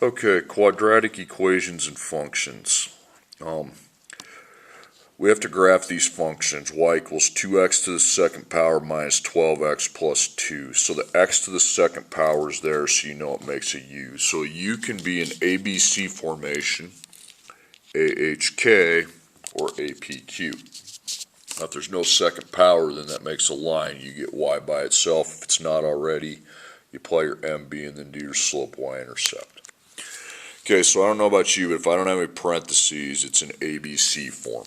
Okay, quadratic equations and functions. We have to graph these functions. Y equals 2x to the second power minus 12x plus 2. So the x to the second power is there, so you know it makes a u. So a u can be an ABC formation, AHK, or APQ. Now if there's no second power, then that makes a line. You get y by itself. If it's not already, you apply your MB and then do your slope y-intercept. Okay, so I don't know about you, but if I don't have any parentheses, it's an ABC form.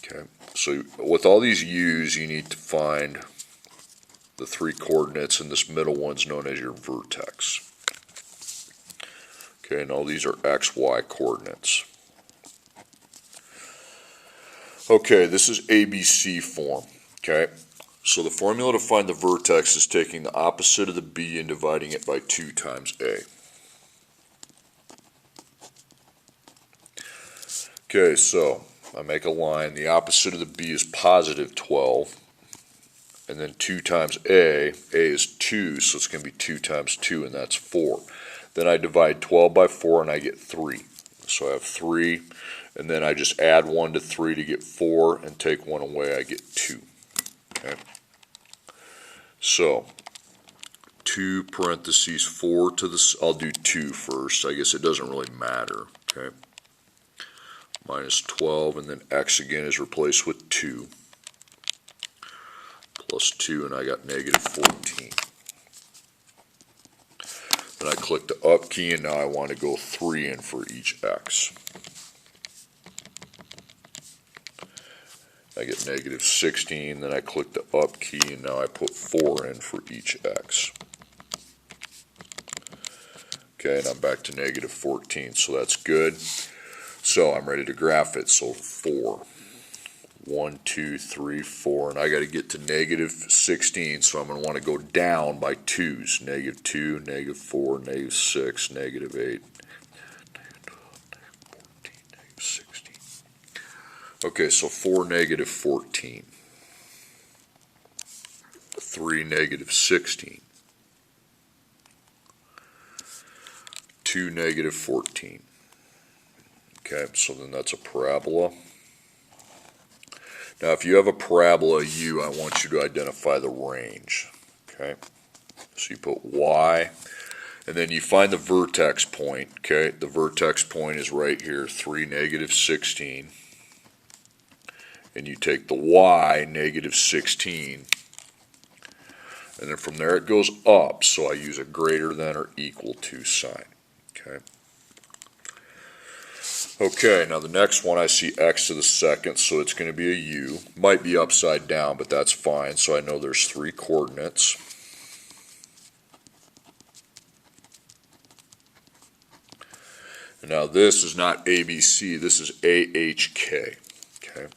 Okay, so with all these u's, you need to find the three coordinates, and this middle one's known as your vertex. Okay, and all these are x, y coordinates. Okay, this is ABC form. Okay, so the formula to find the vertex is taking the opposite of the b and dividing it by 2 times a. Okay, so I make a line. The opposite of the b is positive 12. And then 2 times a is 2, so it's going to be 2 times 2, and that's 4. Then I divide 12 by 4, and I get 3. So I have 3, and then I just add 1 to 3 to get 4, and take 1 away, I get 2. Okay. So 2 parentheses 4 to the, I'll do 2 first. I guess it doesn't really matter. Okay. Minus 12, and then x again is replaced with 2. Plus 2, and I got negative 14. Then I click the up key, and now I want to go 3 in for each x. I get negative 16, then I click the up key, and now I put 4 in for each x. Okay, and I'm back to negative 14, so that's good. So I'm ready to graph it, so 4. 1, 2, 3, 4, and I got to get to negative 16, so I'm going to want to go down by 2's. Negative 2, negative 4, negative 6, negative 8, negative 16. Okay, so 4, negative 14. 3, negative 16. 2, negative 14. Okay, so then that's a parabola. Now, if you have a parabola u, I want you to identify the range. Okay, so you put y, and then you find the vertex point. Okay, the vertex point is right here, 3, negative 16. And you take the y, negative 16. And then from there it goes up, so I use a greater than or equal to sign. Okay. Okay, now the next one I see x to the second, so it's going to be a u. Might be upside down, but that's fine, so I know there's 3 coordinates. And now this is not ABC, this is AHK. Okay.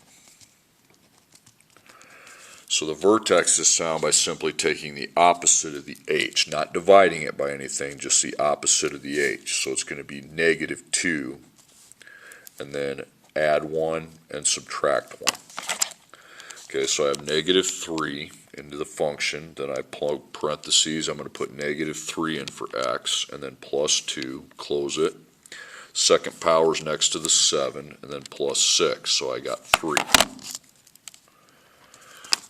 So the vertex is found by simply taking the opposite of the h, not dividing it by anything, just the opposite of the h. So it's going to be negative 2. And then add 1 and subtract 1. Okay, so I have negative 3 into the function, then I plug parentheses, I'm going to put negative 3 in for x, and then plus 2, close it. Second power is next to the 7, and then plus 6, so I got 3.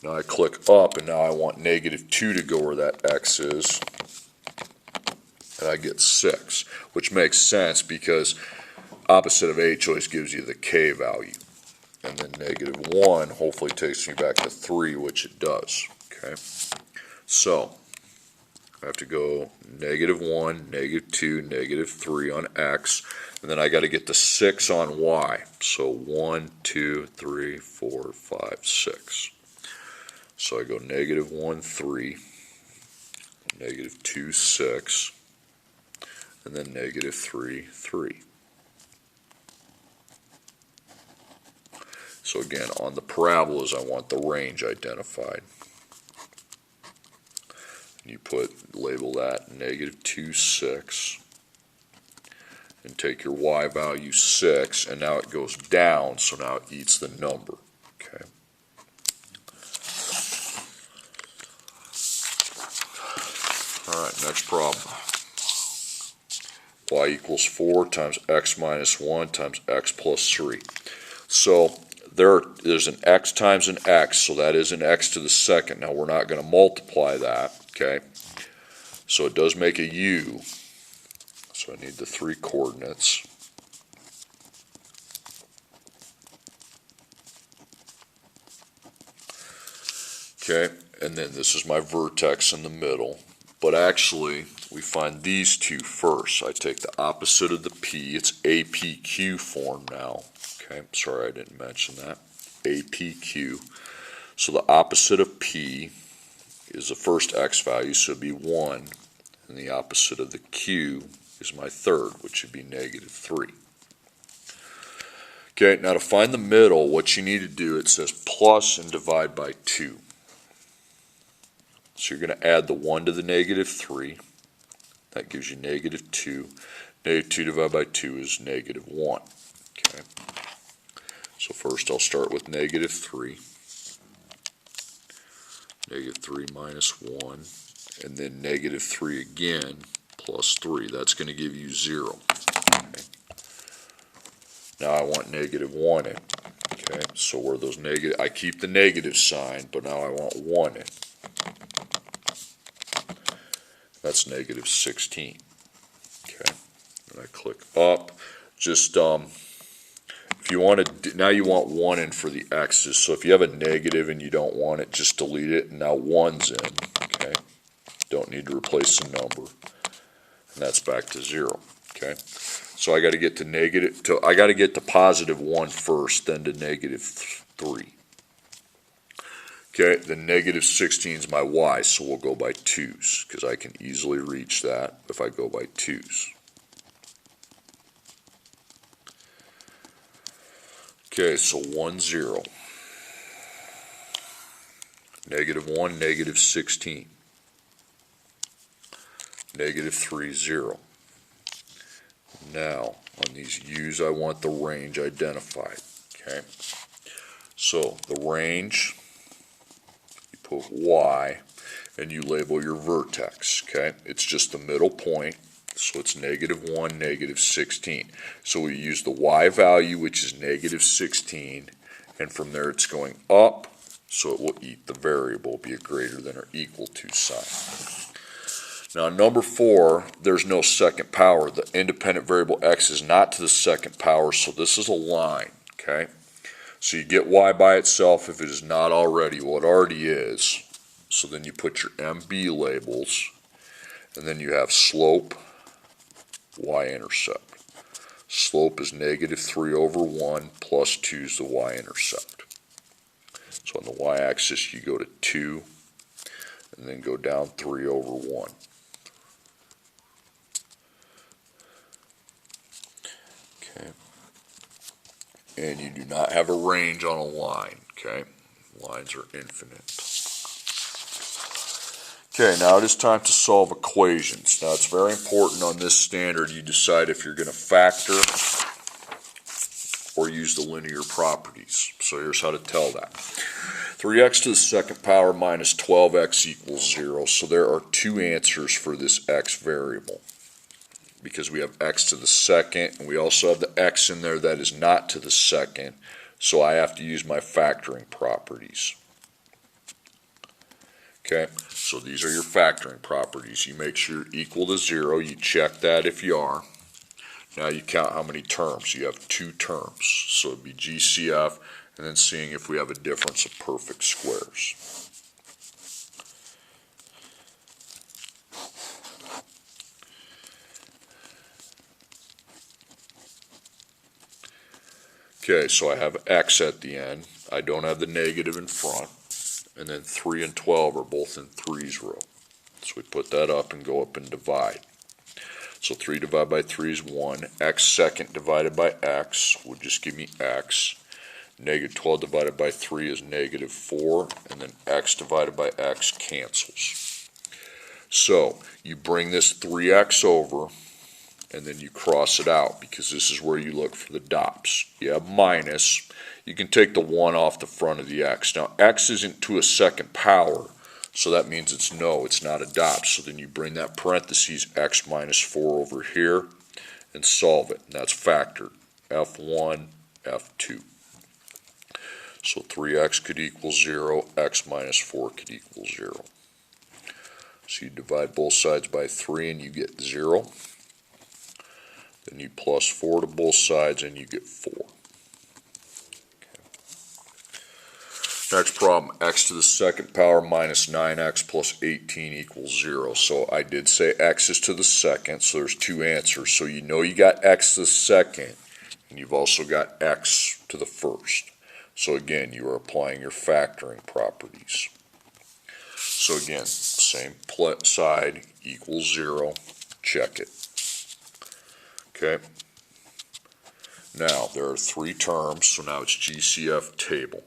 Now I click up, and now I want negative 2 to go where that x is, and I get 6, which makes sense because opposite of h always gives you the k value. And then negative 1 hopefully takes me back to 3, which it does. Okay, so I have to go negative 1, negative 2, negative 3 on x, and then I got to get to 6 on y. So 1, 2, 3, 4, 5, 6. So I go negative 1, 3, negative 2, 6, and then negative 3, 3. So again, on the parabolas, I want the range identified. You label that negative 2, 6, and take your y value 6, and now it goes down, so now it eats the number. Okay. All right, next problem. y equals 4 times x minus 1 times x plus 3. So there's an x times an x, so that is an x to the second. Now we're not going to multiply that, okay? So it does make a u, so I need the 3 coordinates. Okay, and then this is my vertex in the middle. But actually, we find these two first. I take the opposite of the p. It's APQ form now. Okay, sorry I didn't mention that. APQ. So the opposite of p is the first x value, so it'd be 1. And the opposite of the q is my third, which would be negative 3. Okay, now to find the middle, what you need to do, it says plus and divide by 2. So you're going to add the 1 to the negative 3. That gives you negative 2. Negative 2 divided by 2 is negative 1. Okay. So first I'll start with negative 3. Negative 3 minus 1. And then negative 3 again plus 3. That's going to give you 0. Okay. Now I want negative 1 in. Okay. So where those negative, I keep the negative sign, but now I want 1 in. That's negative 16. Okay, and I click up. Just if you want to, now you want 1 in for the x's. So if you have a negative and you don't want it, just delete it. And now 1's in. Okay, don't need to replace the number, and that's back to 0. Okay, so I got to get to negative. I got to get to positive 1 first, then to negative 3. Okay, the negative 16 is my y, so we'll go by 2's, because I can easily reach that if I go by 2's. Okay, so 1, 0. Negative 1, negative 16. Negative 3, 0. Now, on these u's, I want the range identified. Okay, so the range, put y, and you label your vertex, okay? It's just the middle point, so it's negative 1, negative 16. So we use the y value, which is negative 16, and from there it's going up, so it will eat the variable, be a greater than or equal to sign. Now number 4, there's no second power. The independent variable x is not to the second power, so this is a line, okay? So you get y by itself if it is not already. Well, it already is. So then you put your MB labels, and then you have slope, y-intercept. Slope is negative 3 over 1 plus 2 is the y-intercept. So on the y-axis you go to 2, and then go down 3 over 1. Okay. And you do not have a range on a line, okay? Lines are infinite. Okay, now it is time to solve equations. Now it's very important on this standard you decide if you're going to factor or use the linear properties. So here's how to tell that. 3x to the second power minus 12x equals 0. So there are 2 answers for this x variable, because we have x to the second, and we also have the x in there that is not to the second, so I have to use my factoring properties. Okay, so these are your factoring properties. You make sure you're equal to 0, you check that if you are. Now you count how many terms. You have 2 terms, so it'd be GCF, and then seeing if we have a difference of perfect squares. Okay, so I have x at the end. I don't have the negative in front. And then 3 and 12 are both in 3's row. So we put that up and go up and divide. So 3 divided by 3 is 1. X second divided by x would just give me x. Negative 12 divided by 3 is negative 4. And then x divided by x cancels. So you bring this 3x over, and then you cross it out, because this is where you look for the dots. You have minus. You can take the 1 off the front of the x. Now x isn't to a second power, so that means it's not a dot. So then you bring that parentheses x minus 4 over here, and solve it. And that's factored. F1, F2. So 3x could equal 0, x minus 4 could equal 0. So you divide both sides by 3 and you get 0. Then you plus 4 to both sides and you get 4. Next problem, x to the second power minus 9x plus 18 equals 0. So I did say x is to the second, so there's two answers. So you know you got x to the second, and you've also got x to the first. So again, you are applying your factoring properties. So again, same side equals 0, check it. Okay. Now, there are three terms, so now it's GCF table.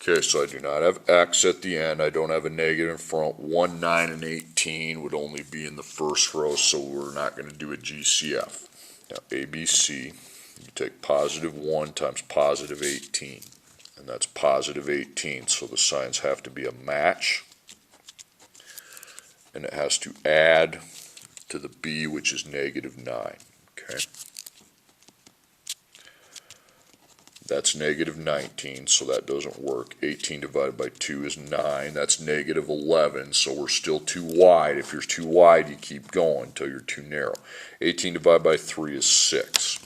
Okay, so I do not have x at the end. I don't have a negative in front. 1, 9, and 18 would only be in the first row, so we're not going to do a GCF. Now, ABC, you take positive 1 times positive 18, and that's positive 18, so the signs have to be a match, and it has to add to the B, which is negative 9. Okay. That's negative 19, so that doesn't work. 18 divided by 2 is 9. That's negative 11, so we're still too wide. If you're too wide, you keep going until you're too narrow. 18 divided by 3 is 6.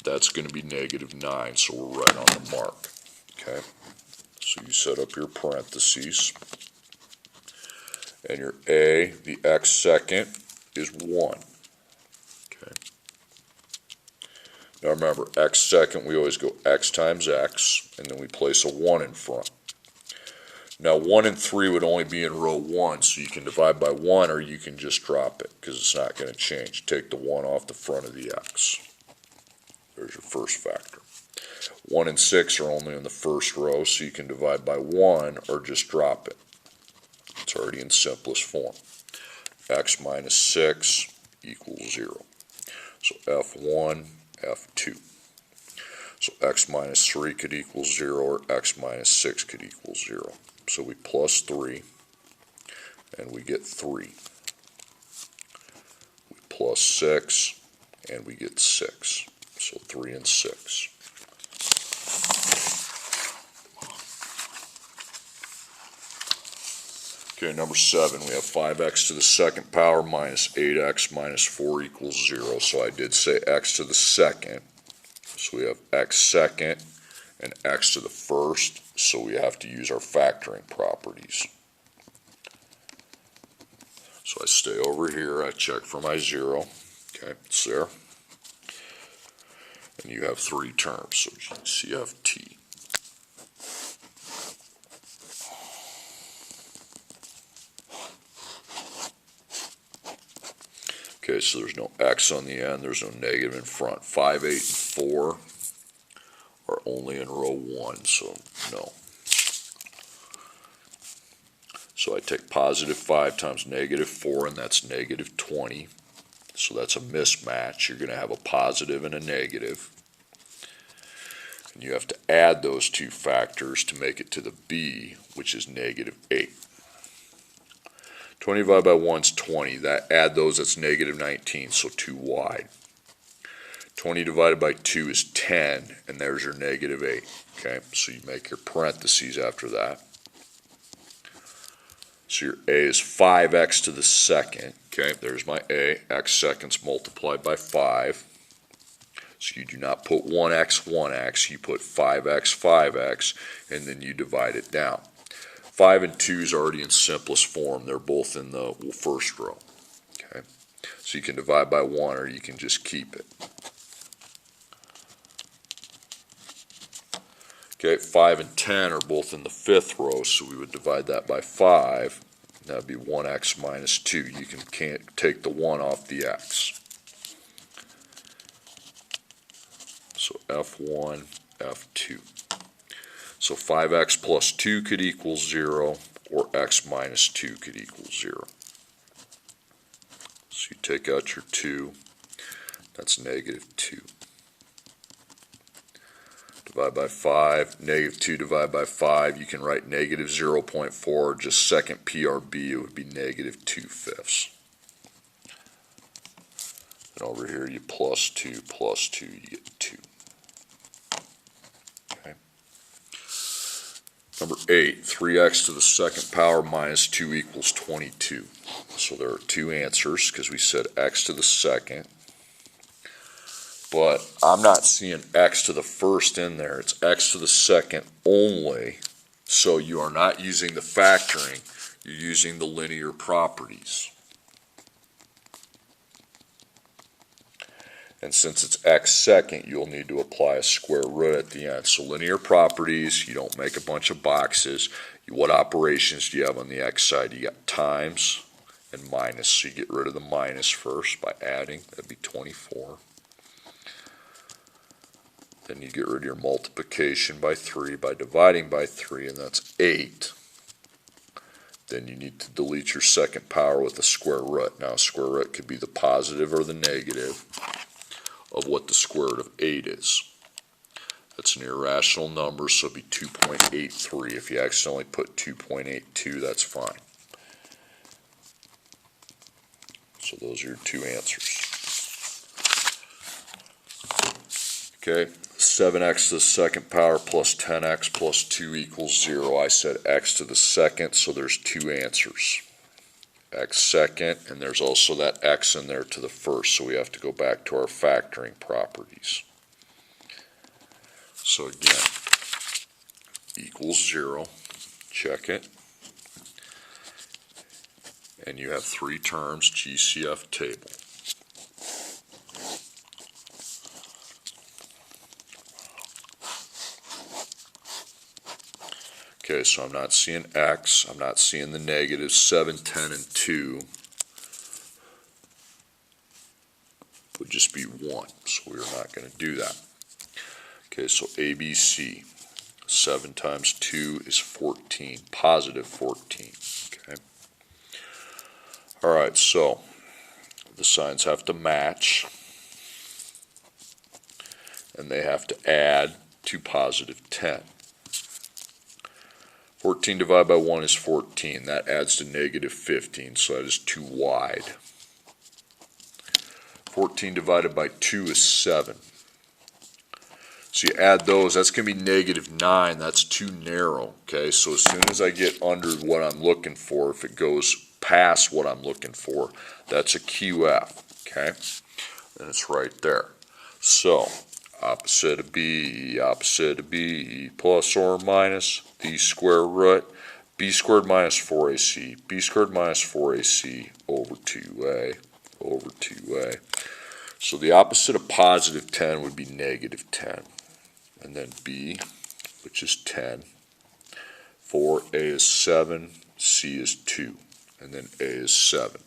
That's going to be negative 9, so we're right on the mark. Okay, so you set up your parentheses. And your A, the x second, is 1. Now remember, x second, we always go x times x, and then we place a 1 in front. Now 1 and 3 would only be in row 1, so you can divide by 1 or you can just drop it, because it's not going to change. Take the 1 off the front of the x. There's your first factor. 1 and 6 are only in the first row, so you can divide by 1 or just drop it. It's already in simplest form. X minus 6 equals 0. So F1, F2. So x minus 3 could equal 0, or x minus 6 could equal 0. So we plus 3, and we get 3. We plus 6, and we get 6. So 3 and 6. Okay, number 7, we have 5x to the second power minus 8x minus 4 equals 0. So I did say x to the second. So we have x second and x to the first. So we have to use our factoring properties. So I stay over here. I check for my 0. Okay, it's there. And you have three terms. So GCFT. Okay, so there's no x on the end, there's no negative in front. 5, 8, and 4 are only in row 1, so no. So I take positive 5 times negative 4, and that's negative 20. So that's a mismatch. You're going to have a positive and a negative. And you have to add those two factors to make it to the B, which is negative 8. 20 divided by 1 is 20. Add those, that's negative 19, so too wide. 20 divided by 2 is 10, and there's your negative 8. Okay, so you make your parentheses after that. So your A is 5x to the second. Okay, there's my A. X seconds multiplied by 5. So you do not put 1x, 1x. You put 5x, 5x, and then you divide it down. 5 and 2 is already in simplest form. They're both in the first row. Okay, so you can divide by 1 or you can just keep it. Okay, 5 and 10 are both in the fifth row, so we would divide that by 5. That would be 1x minus 2. You can't take the 1 off the x. So F1, F2. So 5x plus 2 could equal 0, or x minus 2 could equal 0. So you take out your 2, that's negative 2. divide by 5, negative 2 divided by 5, you can write negative 0.4, just second PRB, it would be negative 2/5. And over here you plus 2, you get 2. Okay. Number 8, 3x to the second power minus 2 equals 22. So there are two answers because we said x to the second. But I'm not seeing x to the first in there. It's x to the second only. So you are not using the factoring. You're using the linear properties. And since it's x second, you'll need to apply a square root at the end. So linear properties, you don't make a bunch of boxes. What operations do you have on the x side? You got times and minus. So you get rid of the minus first by adding. That'd be 24. Then you get rid of your multiplication by 3 by dividing by 3, and that's 8. Then you need to delete your second power with a square root. Now a square root could be the positive or the negative of what the square root of 8 is. That's an irrational number, so it'd be 2.83. If you accidentally put 2.82, that's fine. So those are your two answers. Okay, 7x to the second power plus 10x plus 2 equals 0. I said x to the second, so there's two answers. X second, and there's also that x in there to the first, so we have to go back to our factoring properties. So again, equals 0, check it, and you have three terms, GCF table. Okay, so I'm not seeing x, I'm not seeing the negatives, 7, 10, and 2 would just be 1, so we're not going to do that. Okay, so ABC, 7 times 2 is 14, positive 14, okay. Alright, so the signs have to match, and they have to add to positive 10. 14 divided by 1 is 14. That adds to negative 15, so that is too wide. 14 divided by 2 is 7. So you add those, that's going to be negative 9. That's too narrow. Okay, so as soon as I get under what I'm looking for, if it goes past what I'm looking for, that's a QF. Okay, and it's right there. So opposite of B plus or minus the square root, B squared minus 4AC, B squared minus 4AC over 2A, over 2A. So the opposite of positive 10 would be negative 10. And then B, which is 10, 4A is 7, C is 2, and then A is 7.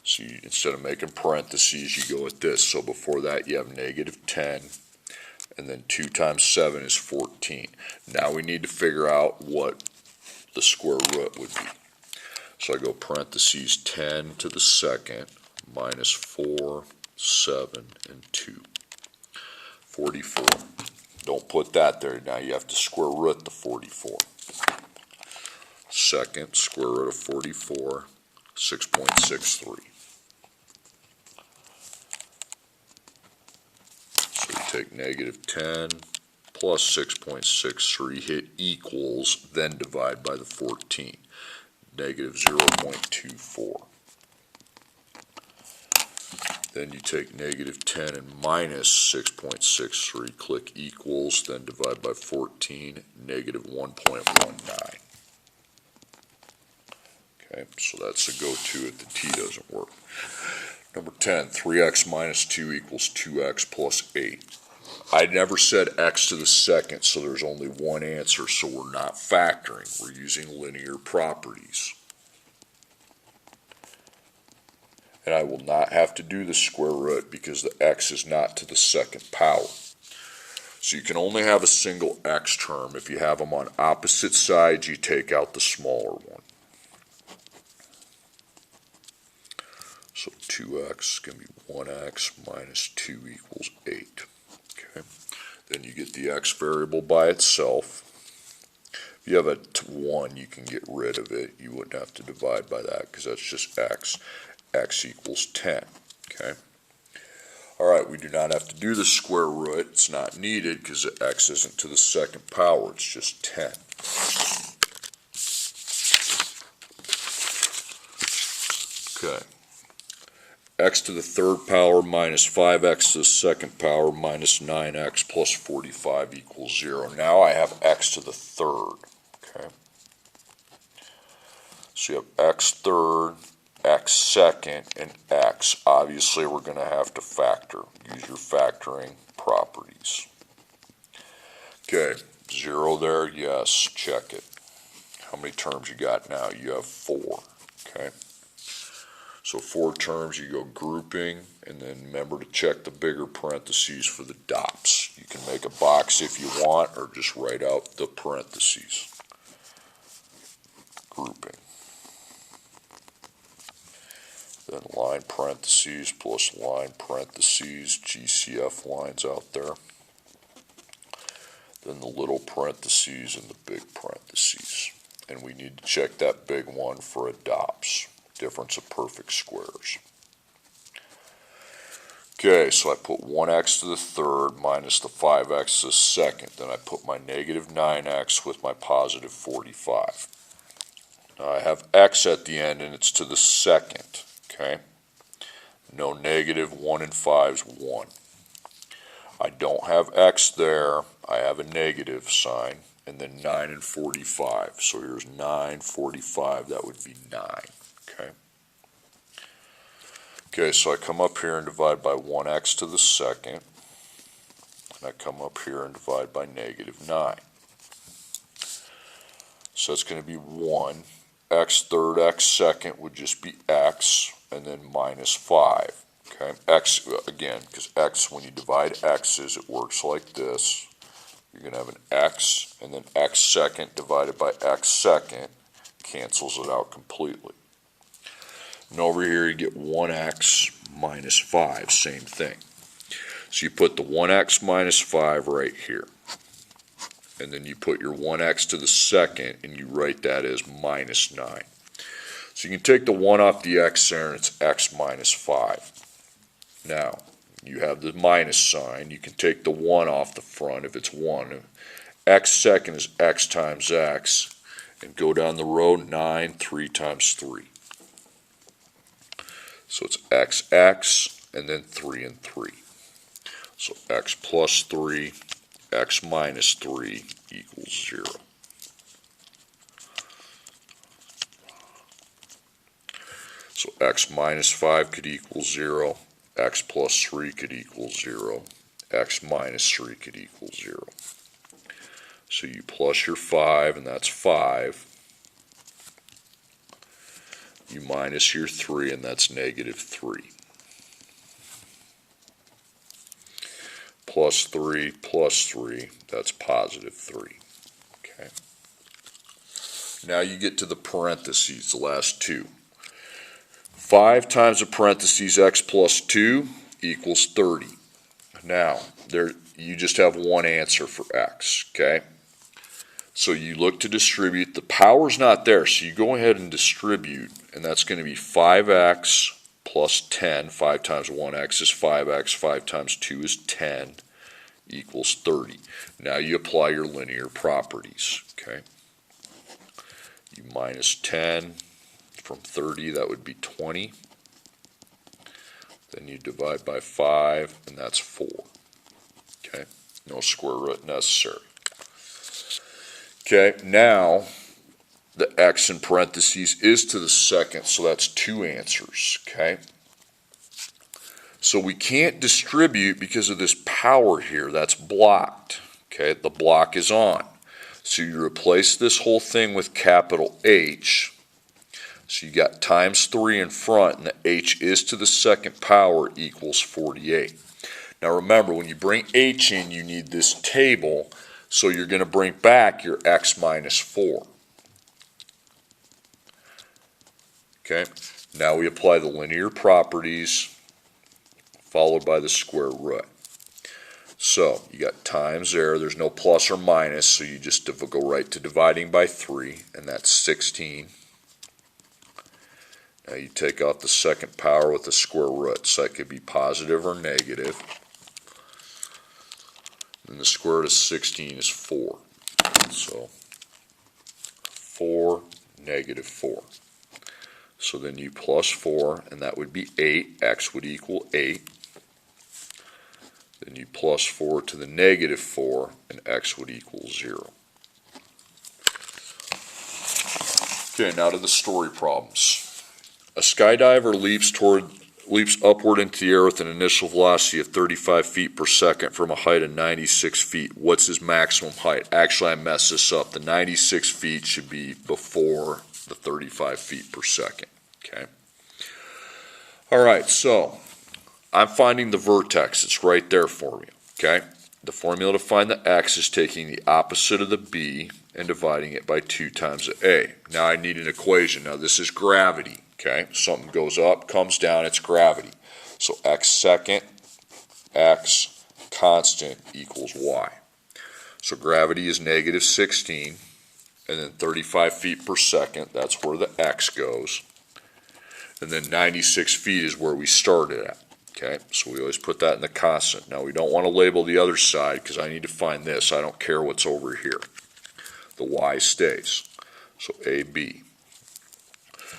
So you, instead of making parentheses, you go with this. So before that, you have negative 10, and then 2 times 7 is 14. Now we need to figure out what the square root would be. So I go parentheses 10 to the second minus 4, 7, and 2. 44. Don't put that there. Now you have to square root the 44. Second square root of 44, 6.63. So you take negative 10 plus 6.63, hit equals, then divide by the 14. Negative 0.24. Then you take negative 10 and minus 6.63, click equals, then divide by 14, negative 1.19. Okay, so that's the go-to if the t doesn't work. Number 10, 3x minus 2 equals 2x plus 8. I never said x to the second, so there's only one answer, so we're not factoring. We're using linear properties. And I will not have to do the square root because the x is not to the second power. So you can only have a single x term. If you have them on opposite sides, you take out the smaller one. So 2x is going to be 1x minus 2 equals 8. Okay. Then you get the x variable by itself. If you have a 1, you can get rid of it. You wouldn't have to divide by that because that's just x. X equals 10. Okay. All right, we do not have to do the square root. It's not needed because x isn't to the second power. It's just 10. Okay. X to the third power minus 5x to the second power minus 9x plus 45 equals 0. Now I have x to the third. Okay. So you have x third, x second, and x. Obviously, we're going to have to factor. Use your factoring properties. Okay, 0 there, yes, check it. How many terms you got now? You have 4. Okay. So 4 terms, you go grouping, and then remember to check the bigger parentheses for the dots. You can make a box if you want, or just write out the parentheses. Grouping. Then line parentheses plus line parentheses, GCF lines out there. Then the little parentheses and the big parentheses. And we need to check that big one for adopts. Difference of perfect squares. Okay, so I put 1x to the third minus the 5x to the second. Then I put my negative 9x with my positive 45. Now I have x at the end and it's to the second. Okay, no negative, 1 and 5 is 1. I don't have x there. I have a negative sign. And then 9 and 45. So here's 9, 45. That would be 9. Okay. Okay, so I come up here and divide by 1x to the second. And I come up here and divide by negative 9. So it's going to be 1. X third, x second would just be x, and then minus 5. Okay, x, again, because x, when you divide x's, it works like this. You're going to have an x, and then x second divided by x second cancels it out completely. And over here you get 1x minus 5, same thing. So you put the 1x minus 5 right here. And then you put your 1x to the second, and you write that as minus 9. So you can take the 1 off the x there, and it's x minus 5. Now, you have the minus sign. You can take the 1 off the front if it's 1. X second is x times x. And go down the road, 9, 3 times 3. So it's x, and then 3 and 3. So x plus 3, x minus 3 equals 0. So x minus 5 could equal 0. X plus 3 could equal 0. X minus 3 could equal 0. So you plus your 5, and that's 5. You minus your 3, and that's negative 3. Plus 3, that's positive 3. Okay. Now you get to the parentheses, the last two. 5 times the parentheses x plus 2 equals 30. Now, there you just have one answer for x, okay? So you look to distribute. The power's not there, so you go ahead and distribute, and that's going to be 5x plus 10. 5 times 1x is 5x. 5 times 2 is 10 equals 30. Now you apply your linear properties, okay? You minus 10 from 30, that would be 20. Then you divide by 5, and that's 4. Okay, no square root necessary. Okay, now the x in parentheses is to the second, so that's 2 answers. Okay, so we can't distribute because of this power here. That's blocked. Okay, the block is on. So you replace this whole thing with capital H. So you got times 3 in front, and the h is to the second power equals 48. Now remember, when you bring h in, you need this table, so you're going to bring back your x minus 4. Okay, now we apply the linear properties, followed by the square root. So you got times there, there's no plus or minus, so you just go right to dividing by 3, and that's 16. Now you take out the second power with the square root, so that could be positive or negative. And the square root of 16 is 4. So 4, negative 4. So then you plus 4, and that would be 8. X would equal 8. Then you plus 4 to the negative 4, and x would equal 0. Okay, now to the story problems. A skydiver leaps upward into the air with an initial velocity of 35 feet per second from a height of 96 feet. What's his maximum height? Actually, I messed this up. The 96 feet should be before the 35 feet per second. Okay. All right, so I'm finding the vertex. It's right there for me. Okay. The formula to find the x is taking the opposite of the b and dividing it by 2 times the a. Now I need an equation. Now this is gravity. Okay. Something goes up, comes down, it's gravity. So x second, x constant equals y. So gravity is negative 16, and then 35 feet per second, that's where the x goes. And then 96 feet is where we started at. Okay, so we always put that in the constant. Now we don't want to label the other side because I need to find this. I don't care what's over here. The y stays. So AB.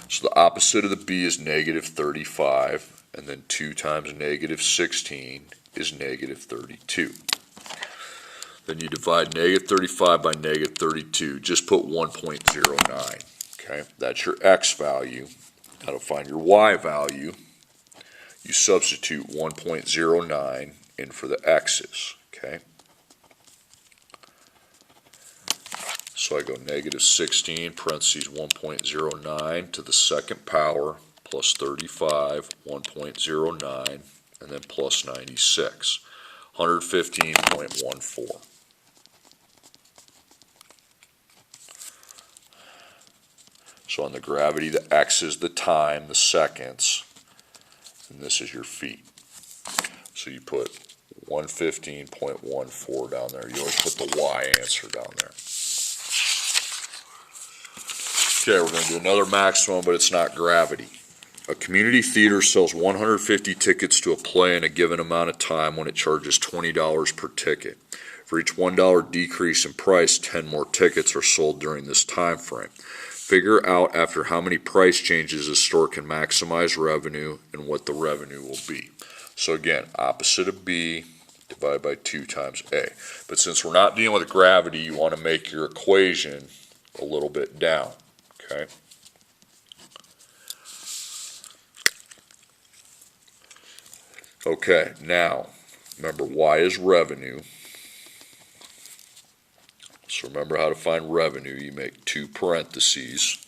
So the opposite of the b is negative 35, and then 2 times negative 16 is negative 32. Then you divide negative 35 by negative 32. Just put 1.09. Okay, that's your x value. Now to find your y value, you substitute 1.09 in for the x's, okay? So I go negative 16, parentheses 1.09 to the second power, plus 35, 1.09, and then plus 96, 115.14. So on the gravity, the x is the time, the seconds, and this is your feet. So you put 115.14 down there. You always put the y answer down there. Okay, we're going to do another maximum, but it's not gravity. A community theater sells 150 tickets to a play in a given amount of time when it charges $20 per ticket. For each $1 decrease in price, 10 more tickets are sold during this time frame. Figure out after how many price changes a store can maximize revenue and what the revenue will be. So again, opposite of B divided by 2 times A. But since we're not dealing with gravity, you want to make your equation a little bit down. Okay. Okay, now remember y is revenue. So remember how to find revenue. You make 2 parentheses,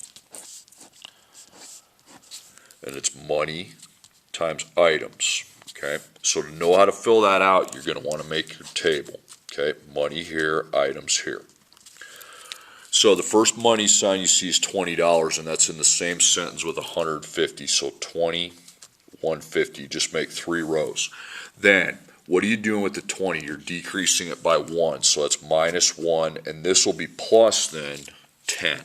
and it's money times items. Okay, so to know how to fill that out, you're going to want to make your table. Okay, money here, items here. So the first money sign you see is $20, and that's in the same sentence with 150. So 20, 150. Just make 3 rows. Then what are you doing with the 20? You're decreasing it by 1, so that's minus 1, and this will be plus then 10.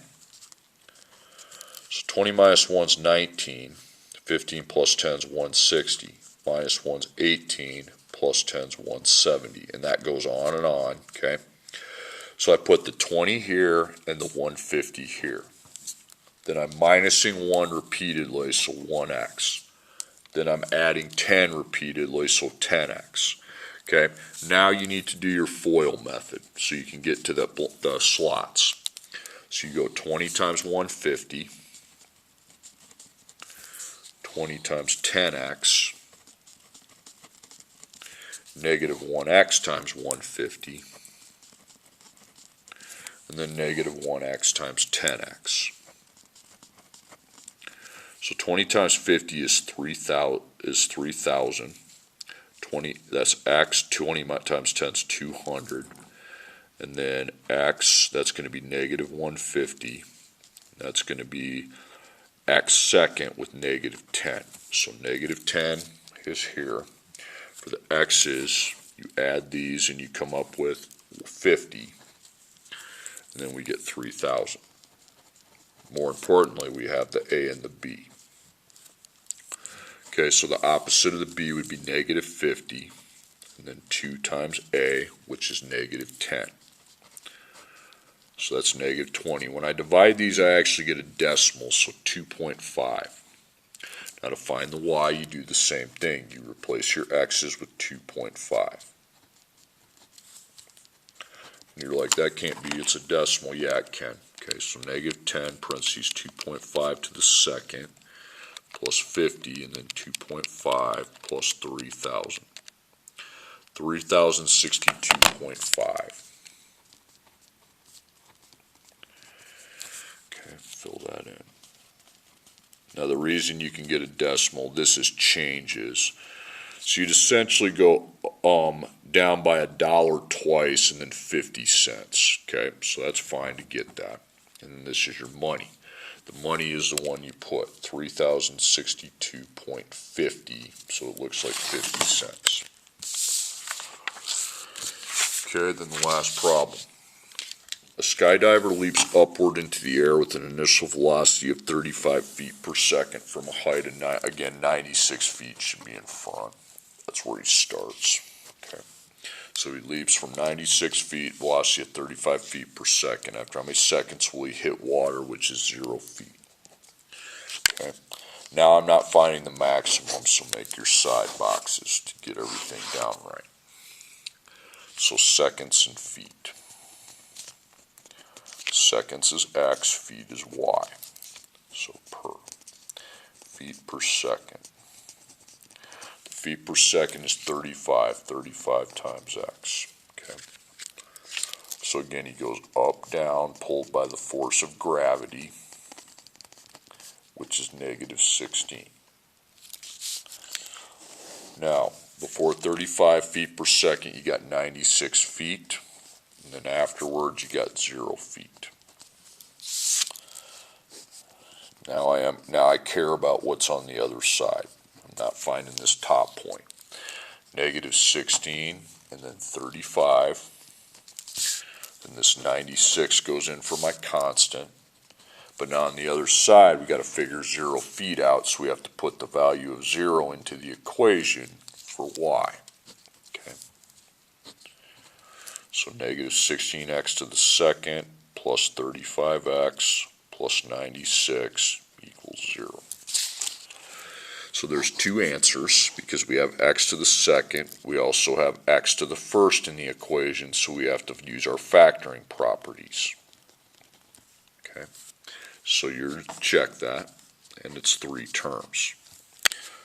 So 20 minus 1 is 19, 15 plus 10 is 160, minus 1 is 18, plus 10 is 170, and that goes on and on, okay? So I put the 20 here and the 150 here. Then I'm minusing 1 repeatedly, so 1x. Then I'm adding 10 repeatedly, so 10x. Okay, now you need to do your FOIL method so you can get to the slots. So you go 20 times 150, 20 times 10x, negative 1x times 150, and then negative 1x times 10x. So 20 times 50 is 3,000. 20, that's x. 20 times 10 is 200. And then x, that's going to be negative 150. That's going to be x second with negative 10. So negative 10 is here. For the x's, You add these and you come up with 50, and then we get 3,000. More importantly, we have the A and the B. Okay, so the opposite of the B would be negative 50, and then 2 times A, which is negative 10. So that's negative 20. When I divide these, I actually get a decimal, so 2.5. Now to find the y, you do the same thing. You replace your x's with 2.5. And you're like, that can't be, it's a decimal. Yeah, it can. Okay, so negative 10, parentheses 2.5 to the second, plus 50, and then 2.5 plus 3,000. 3,062.5. Okay, fill that in. Now the reason you can get a decimal, this is changes. So you'd essentially go down by $1 twice and then 50 cents. Okay, so that's fine to get that. And then this is your money. The money is the one you put, 3,062.50, so it looks like 50 cents. Okay, then the last problem. A skydiver leaps upward into the air with an initial velocity of 35 feet per second from a height of, again, 96 feet should be in front. That's where he starts. Okay. So he leaps from 96 feet, velocity of 35 feet per second. After how many seconds will he hit water, which is 0 feet? Okay. Now I'm not finding the maximum, so make your side boxes to get everything down right. So seconds and feet. Seconds is x, feet is y. So per. Feet per second. Feet per second is 35. 35 times x. Okay. So again, he goes up, down, pulled by the force of gravity, which is negative 16. Now, before 35 feet per second, you got 96 feet. And then afterwards, you got 0 feet. Now I care about what's on the other side. I'm not finding this top point. Negative 16, and then 35. Then this 96 goes in for my constant. But now on the other side, we got to figure 0 feet out, so we have to put the value of 0 into the equation for y. Okay. So negative 16x to the second plus 35x plus 96 equals 0. So there's two answers because we have x to the second. We also have x to the first in the equation, so we have to use our factoring properties. Okay. So you check that, and it's 3 terms.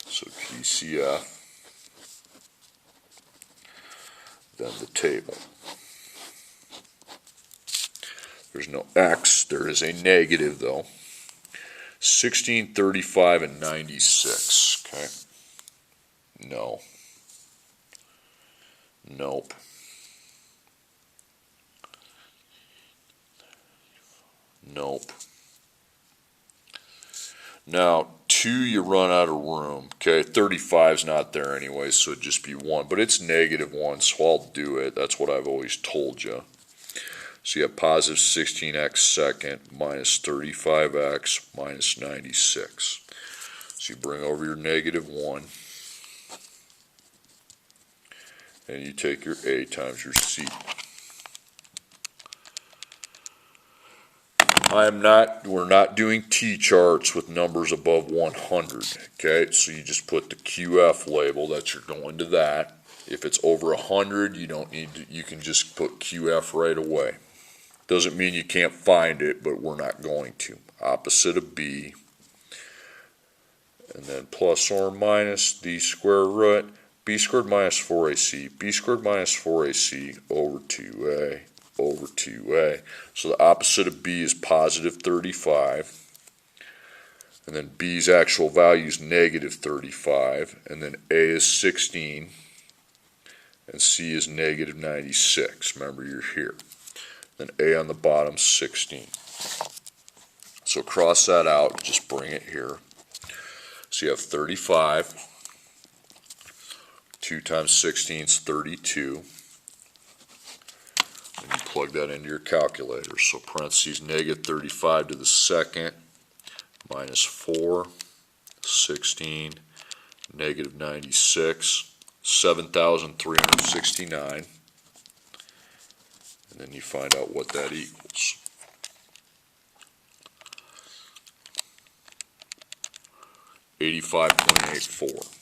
So PCF, then the table. There's no x, there is a negative though. 16, 35, and 96, okay? No. Nope. Nope. Now, 2 you run out of room, okay? 35's not there anyway, so it'd just be 1. But it's negative 1, so I'll do it. That's what I've always told you. So you have positive 16x second minus 35x minus 96. So you bring over your negative 1. And you take your A times your C. We're not doing T-charts with numbers above 100, okay? So you just put the QF label, that you're going to that. If it's over 100, you don't need to, you can just put QF right away. Doesn't mean you can't find it, but we're not going to. Opposite of B, and then plus or minus the square root, B squared minus 4AC, B squared minus 4AC over 2A. Over 2A. So the opposite of B is positive 35. And then B's actual value is negative 35. And then A is 16. And C is negative 96. Remember, you're here. Then A on the bottom, 16. So cross that out. Just bring it here. So you have 35 2 times 16 is 32. And you plug that into your calculator. So parentheses negative 35 to the second minus 4, 16, negative 96, 7,369. And then you find out what that equals. $85.84.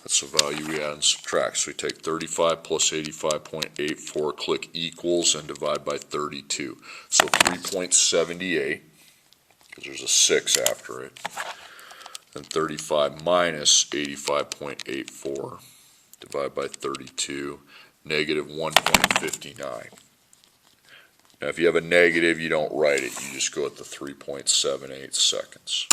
That's the value we add and subtract. So we take 35 plus 85.84, click equals, and divide by 32. So 3.78, because there's a 6 after it. And 35 minus 85.84, divide by 32, negative 1.59. Now if you have a negative, you don't write it. You just go at the 3.78 seconds.